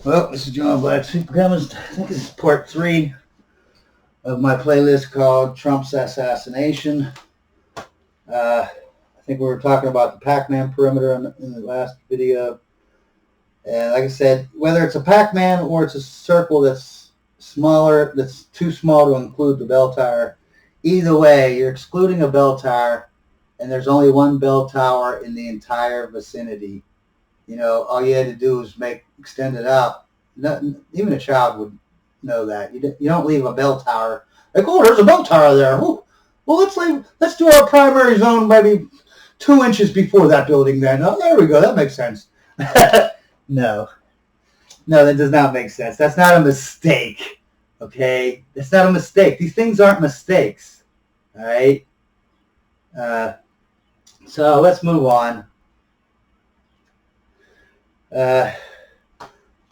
Well, this is John Black, Superchemist. I think this is part 3 of my playlist called Trump's Assassination. I think we were talking about the Pac-Man perimeter in the last video. And like I said, whether it's a Pac-Man or it's a circle that's smaller, that's too small to include the bell tower, either way, you're excluding a bell tower, and there's only one bell tower in the entire vicinity. You know, all you had to do was extend it out. Even a child would know that. You don't leave a bell tower like, oh, there's a bell tower there. Well, let's do our primary zone maybe 2 inches before that building. Then, oh, there we go. That makes sense. No, that does not make sense. That's not a mistake. Okay, that's not a mistake. These things aren't mistakes. All right. So let's move on. I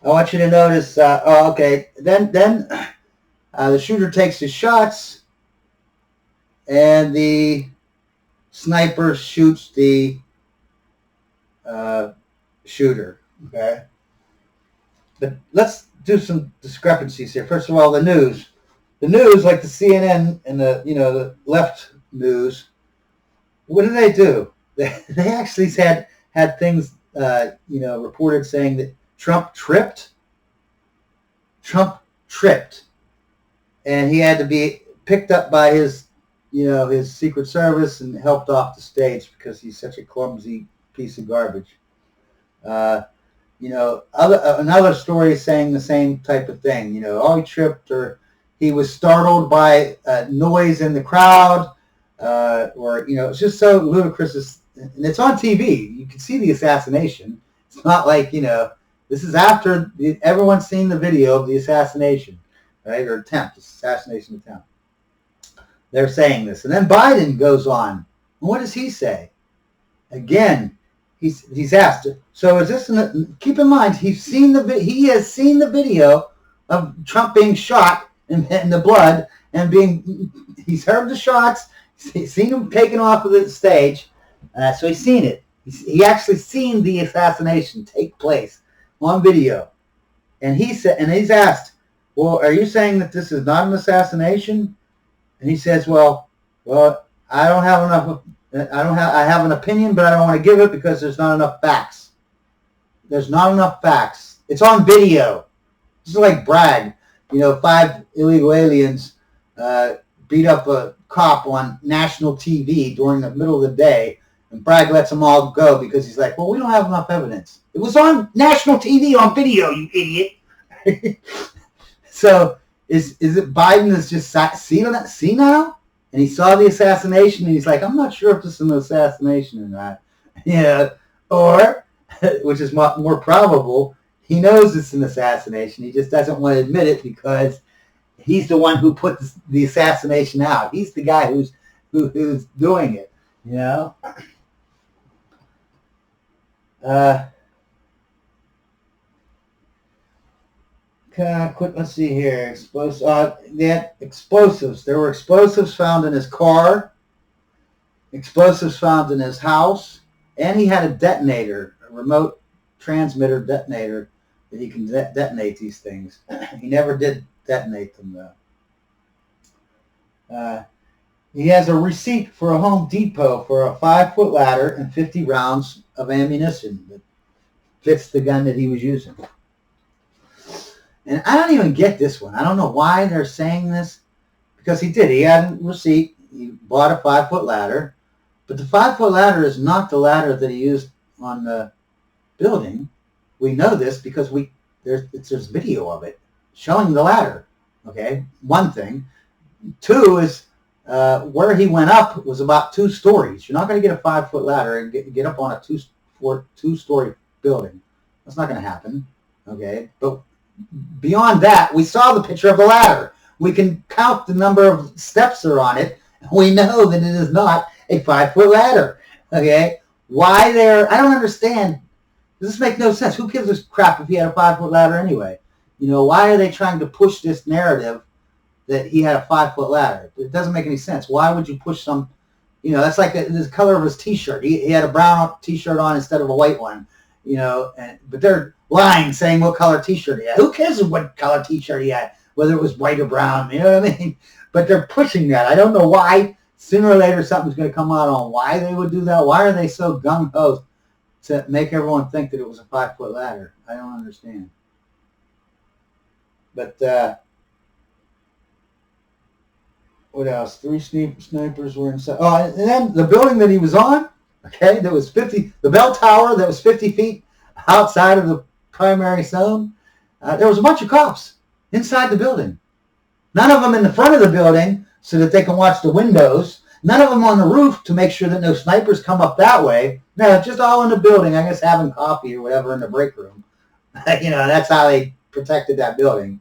want you to notice. Okay. Then the shooter takes his shots, and the sniper shoots the shooter. Okay. But let's do some discrepancies here. First of all, the news, like the CNN and the left news. What do? They actually had things. Reported saying that Trump tripped, and he had to be picked up by his Secret Service and helped off the stage because he's such a clumsy piece of garbage. Another story saying the same type of thing. He tripped, or he was startled by noise in the crowd, it's just so ludicrous. And it's on TV. You can see the assassination. It's not like, this is after everyone's seen the video of the assassination, right? Or assassination attempt. They're saying this. And then Biden goes on. And what does he say? Again, he's asked. So is this, keep in mind, he has seen the video of Trump being shot in the blood and he's heard the shots. He's seen him taken off of the stage. So he's seen it. He actually seen the assassination take place on video, and he's asked, "Well, are you saying that this is not an assassination?" And he says, "Well, I don't have enough. I have an opinion, but I don't want to give it because there's not enough facts. There's not enough facts. It's on video. This is like Bragg. 5 illegal aliens beat up a cop on national TV during the middle of the day." And Bragg lets them all go because he's like, well, we don't have enough evidence. It was on national TV on video, you idiot. So is it Biden is just senile? And he saw the assassination and he's like, I'm not sure if this is an assassination or not. Or, which is more probable, he knows it's an assassination. He just doesn't want to admit it because he's the one who put the assassination out. He's the guy who's doing it, Let's see here. Explosives. There were explosives found in his car, explosives found in his house, and he had a detonator, a remote transmitter detonator that he can detonate these things. He never did detonate them, though. He has a receipt for a Home Depot for a 5-foot ladder and 50 rounds of ammunition that fits the gun that he was using. And I don't even get this one. I don't know why they're saying this, because he did. He had a receipt. He bought a 5-foot ladder, but the 5-foot ladder is not the ladder that he used on the building. We know this because there's video of it showing the ladder. Okay, one thing. 2 is where he went up was about 2 stories. You're not going to get a 5-foot ladder and get up on a 2-story building. That's not going to happen. Okay, but beyond that, we saw the picture of the ladder. We can count the number of steps that are on it. We know that it is not a 5-foot ladder. Okay, why I don't understand. Does this make no sense? Who gives a crap if he had a 5-foot ladder anyway? Why are they trying to push this narrative that he had a 5-foot ladder? It doesn't make any sense. Why would you push some, that's like the color of his t-shirt. He had a brown t-shirt on instead of a white one. but they're lying, saying what color T-shirt he had. Who cares what color T-shirt he had, whether it was white or brown? You know what I mean? But they're pushing that. I don't know why. Sooner or later, something's going to come out on why they would do that. Why are they so gung-ho to make everyone think that it was a 5-foot ladder? I don't understand. But what else? 3 snipers were inside. Oh, and then the building that he was on, okay, that was the bell tower that was 50 feet outside of the primary zone, there was a bunch of cops inside the building. None of them in the front of the building so that they can watch the windows. None of them on the roof to make sure that no snipers come up that way. No, just all in the building, I guess having coffee or whatever in the break room. That's how they protected that building.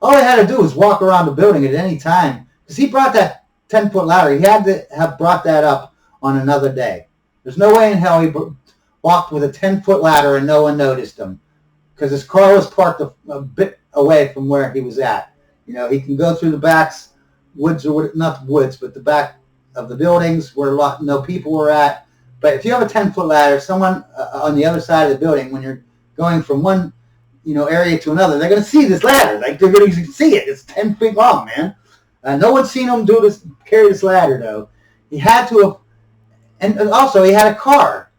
All they had to do was walk around the building at any time. Because he brought that 10-foot ladder. He had to have brought that up on another day. There's no way in hell he walked with a 10-foot ladder and no one noticed him. Because his car was parked a bit away from where he was at. He can go through the backs, woods, or not woods, but the back of the buildings where no people were at. But if you have a 10-foot ladder, someone on the other side of the building, when you're going from one area to another, they're going to see this ladder. Like, they're going to see it. It's 10 feet long, man. No one's seen him carry this ladder, though. He had to have, and also he had a car.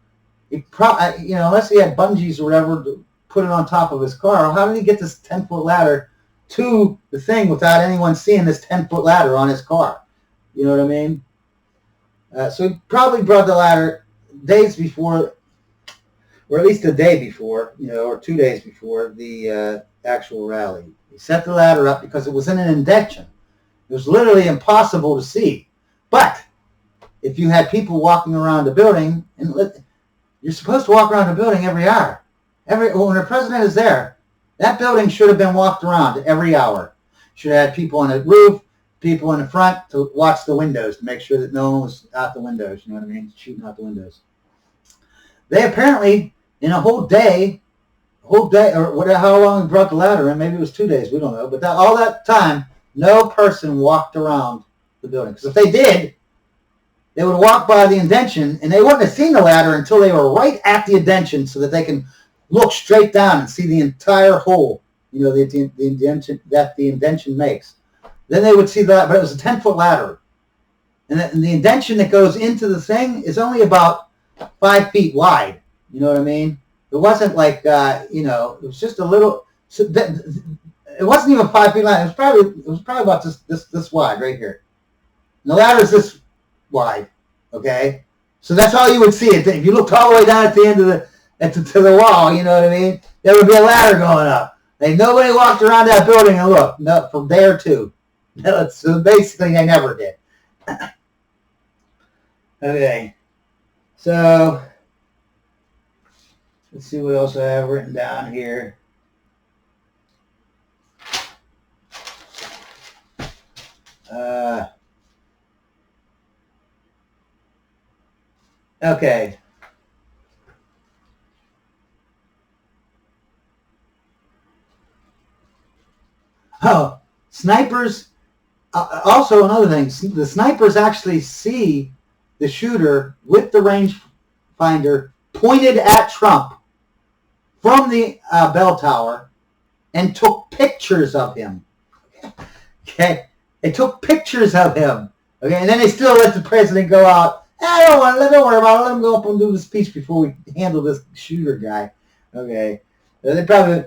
Unless he had bungees or whatever to put it on top of his car, how did he get this 10-foot ladder to the thing without anyone seeing this 10-foot ladder on his car? You know what I mean? So he probably brought the ladder days before, or at least a day before, or 2 days before the actual rally. He set the ladder up because it was in an indention. It was literally impossible to see. But if you had people walking around the building, and you're supposed to walk around the building every hour. When the president is there, that building should have been walked around every hour. Should have had people on the roof, people in the front to watch the windows to make sure that no one was out the windows. You know what I mean? Shooting out the windows. They apparently, in a whole day, or whatever, how long he brought the ladder in, maybe it was 2 days, we don't know. But all that time, no person walked around the building. Because if they did, they would walk by the indention, and they wouldn't have seen the ladder until they were right at the indention so that they can look straight down and see the entire hole, the indention that the indention makes. Then they would see that, but it was a 10-foot ladder. And the indention that goes into the thing is only about 5 feet wide. You know what I mean? It wasn't like, it was just a little, it wasn't even 5 feet wide. It was probably about this wide right here. And the ladder is this wide, okay? So that's all you would see. If you looked all the way down at the end of to the wall, you know what I mean? There would be a ladder going up. Like, nobody walked around that building and looked. No, from there too. No, so basically, they never did. Okay. So, let's see what else I have written down here. Okay. Oh, snipers, also another thing, the snipers actually see the shooter with the rangefinder pointed at Trump from the bell tower and took pictures of him. Okay? They took pictures of him. Okay? And then they still let the president go out. Don't worry about it. Let him go up and do the speech before we handle this shooter guy. Okay? They probably...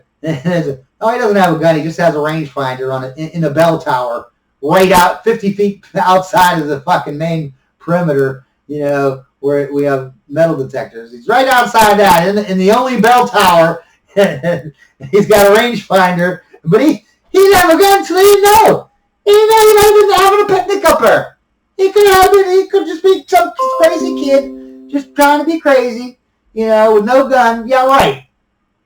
Oh, he doesn't have a gun. He just has a rangefinder in a bell tower right out 50 feet outside of the fucking main perimeter, where we have metal detectors. He's right outside that in the only bell tower. He's got a rangefinder, but he didn't have a gun, so he didn't know. He didn't know he might have been having a picnic up there. He could just be some crazy kid just trying to be crazy, with no gun. Yeah, right.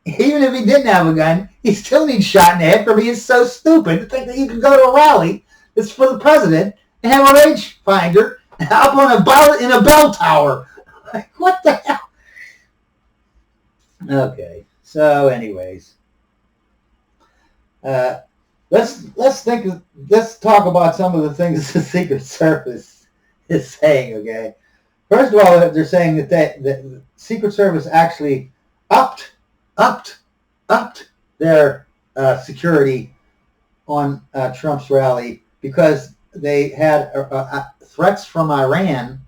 Even if he didn't have a gun, he still needs shot in the head for being so stupid to think that you can go to a rally that's for the president and have a rangefinder up in a bell tower. Like, what the hell? Okay, so anyways, let's talk about some of the things the Secret Service is saying. Okay, First of all, they're saying that the Secret Service actually upped, upped, upped their security on Trump's rally because they had threats from Iran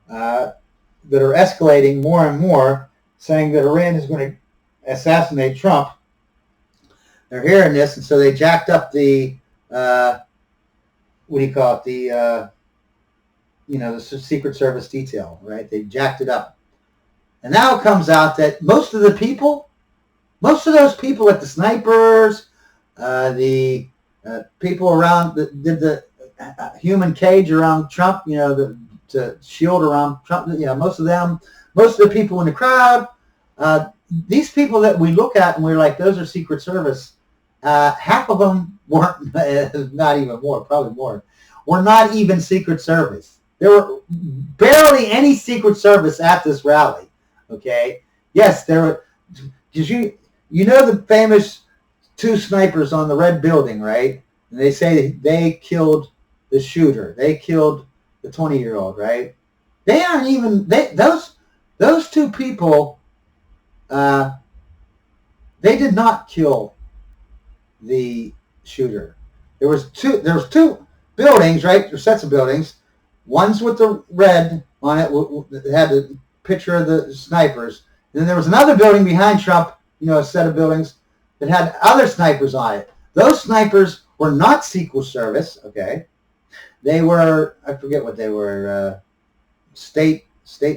that are escalating more and more, saying that Iran is going to assassinate Trump. They're hearing this, and so they jacked up the what do you call it? The the Secret Service detail, right? They jacked it up, and now it comes out that most of those people at the snipers, the people around that did the human cage around Trump, the shield around Trump, most of the people in the crowd, these people that we look at and we're like, those are Secret Service. Half of them weren't, not even more, probably more, were not even Secret Service. There were barely any Secret Service at this rally. Okay, yes, there were. Did you know the famous two snipers on the red building, right? And they say they killed the shooter. They killed the 20-year-old, right? They aren't even those two people. They did not kill the shooter. There was two buildings, right? Or sets of buildings. One's with the red on it, that had the picture of the snipers. And then there was another building behind Trump, a set of buildings that had other snipers on it. Those snipers were not Secret Service, okay? They were, I forget what they were, state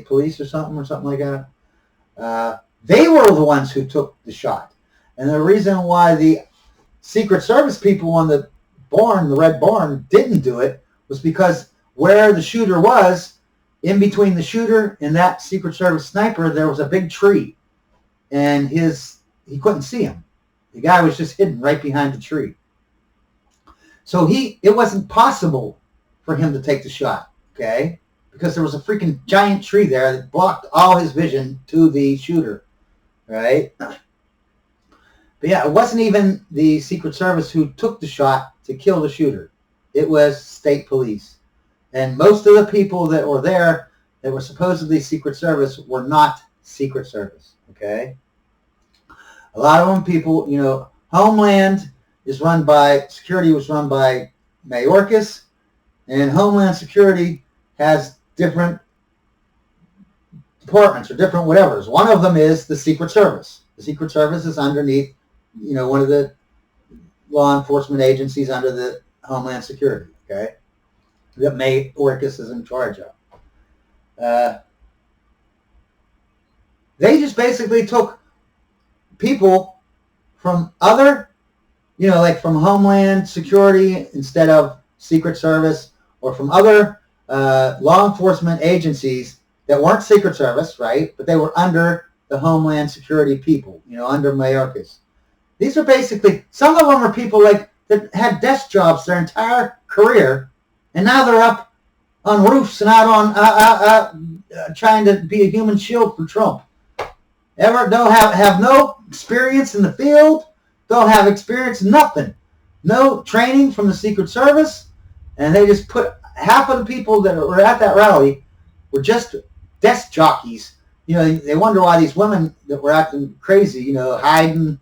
police or something like that. They were the ones who took the shot. And the reason why the Secret Service people on the red barn, didn't do it was because where the shooter was, in between the shooter and that Secret Service sniper, there was a big tree. And he couldn't see him. The guy was just hidden right behind the tree. So it wasn't possible for him to take the shot, okay? Because there was a freaking giant tree there that blocked all his vision to the shooter, right? But yeah, it wasn't even the Secret Service who took the shot to kill the shooter. It was state police. And most of the people that were there that were supposedly Secret Service were not Secret Service, okay? A lot of them people, Homeland Security was run by Mayorkas, and Homeland Security has different departments or different whatevers. One of them is the Secret Service. The Secret Service is underneath, one of the law enforcement agencies under the Homeland Security, okay, that Mayorkas is in charge of. They just basically took people from other, like from Homeland Security instead of Secret Service, or from other law enforcement agencies that weren't Secret Service, right? But they were under the Homeland Security people, under Mayorkas. These are basically, some of them are people like that had desk jobs their entire career, and now they're up on roofs and out on trying to be a human shield for Trump. Don't have no experience in the field, don't have experience, nothing. No training from the Secret Service, and they just put half of the people that were at that rally were just desk jockeys. They wonder why these women that were acting crazy, hiding,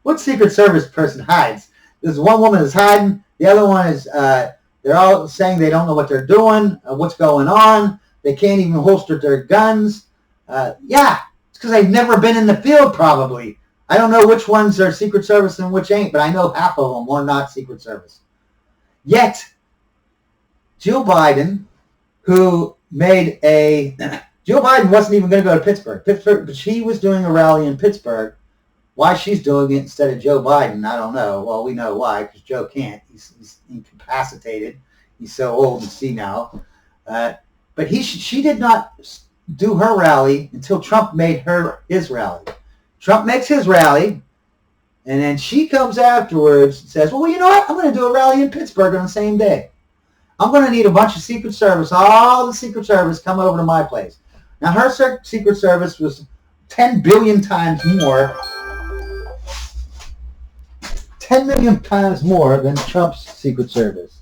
what Secret Service person hides? There's one woman is hiding, the other one is, they're all saying they don't know what they're doing, what's going on, they can't even holster their guns. Yeah, it's because they've never been in the field probably. I don't know which ones are Secret Service and which ain't, but I know half of them were not Secret Service. Yet, Jill Biden, Jill Biden wasn't even going to go to Pittsburgh, but she was doing a rally in Pittsburgh. Why she's doing it instead of Joe Biden, I don't know. Well, we know why, because Joe can't. He's incapacitated. He's so old and senile. But she did not do her rally until Trump made his rally. Trump makes his rally, and then she comes afterwards and says, well, you know what? I'm going to do a rally in Pittsburgh on the same day. I'm going to need a bunch of Secret Service. All the Secret Service come over to my place. Now, her Secret Service was 10 billion times more 10 million times more than Trump's Secret Service.